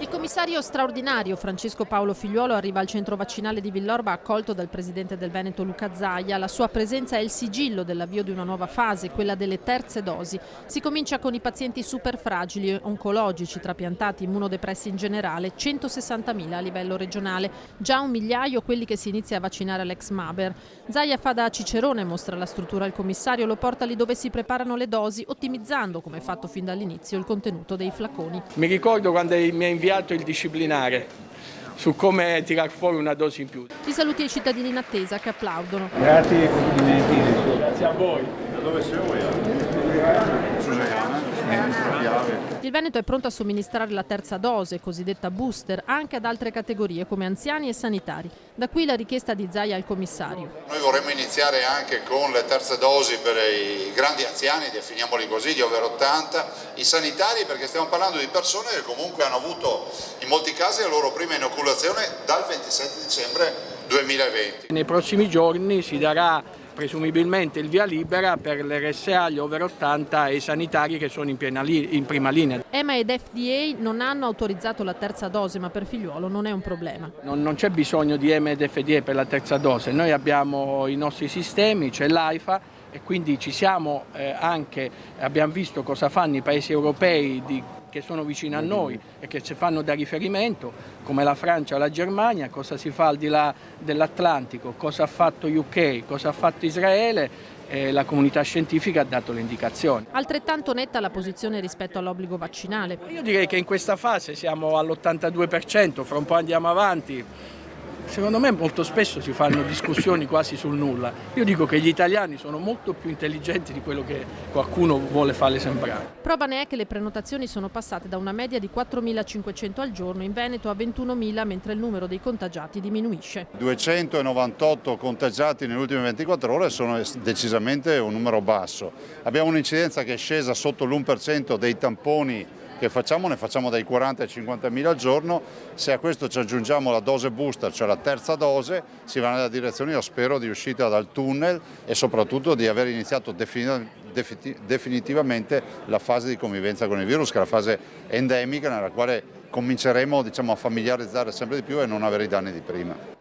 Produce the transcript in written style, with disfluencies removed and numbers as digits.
Il commissario straordinario Francesco Paolo Figliuolo arriva al centro vaccinale di Villorba accolto dal presidente del Veneto Luca Zaia. La sua presenza è il sigillo dell'avvio di una nuova fase, quella delle terze dosi. Si comincia con i pazienti super fragili, oncologici, trapiantati, immunodepressi in generale, 160.000 a livello regionale, già 1 migliaio quelli che si inizia a vaccinare all'ex Maber. Zaia fa da cicerone, mostra la struttura al commissario, lo porta lì dove si preparano le dosi, ottimizzando, come fatto fin dall'inizio, il contenuto dei flaconi. Mi ricordo quando mi ha inviato il disciplinare su come tirar fuori una dose in più. I saluti ai cittadini in attesa che applaudono. Grazie, complimenti. Grazie a voi. Da dove sei voi? Il Veneto è pronto a somministrare la terza dose, cosiddetta booster, anche ad altre categorie come anziani e sanitari. Da qui la richiesta di Zaia al commissario. Noi vorremmo iniziare anche con le terze dosi per i grandi anziani, definiamoli così, di over 80, i sanitari, perché stiamo parlando di persone che comunque hanno avuto in molti casi la loro prima inoculazione dal 27 dicembre 2020. Nei prossimi giorni si darà presumibilmente il via libera per l'RSA, gli over 80 e i sanitari che sono in prima linea. EMA ed FDA non hanno autorizzato la terza dose, ma per Figliuolo non è un problema. Non c'è bisogno di EMA ed FDA per la terza dose, noi abbiamo i nostri sistemi, c'è l'AIFA e quindi abbiamo visto cosa fanno i paesi europei che sono vicini a noi e che ci fanno da riferimento, come la Francia o la Germania, cosa si fa al di là dell'Atlantico, cosa ha fatto UK, cosa ha fatto Israele. La comunità scientifica ha dato le indicazioni. Altrettanto netta la posizione rispetto all'obbligo vaccinale. Io direi che in questa fase siamo all'82%, fra un po' andiamo avanti. Secondo me molto spesso si fanno discussioni quasi sul nulla. Io dico che gli italiani sono molto più intelligenti di quello che qualcuno vuole farle sembrare. Prova ne è che le prenotazioni sono passate da una media di 4.500 al giorno in Veneto a 21.000, mentre il numero dei contagiati diminuisce. 298 contagiati nelle ultime 24 ore sono decisamente un numero basso. Abbiamo un'incidenza che è scesa sotto l'1% dei tamponi che ne facciamo dai 40 ai 50.000 al giorno. Se a questo ci aggiungiamo la dose booster, cioè la terza dose, si va nella direzione, io spero, di uscita dal tunnel e soprattutto di aver iniziato definitivamente la fase di convivenza con il virus, che è la fase endemica nella quale cominceremo a familiarizzare sempre di più e non avere i danni di prima.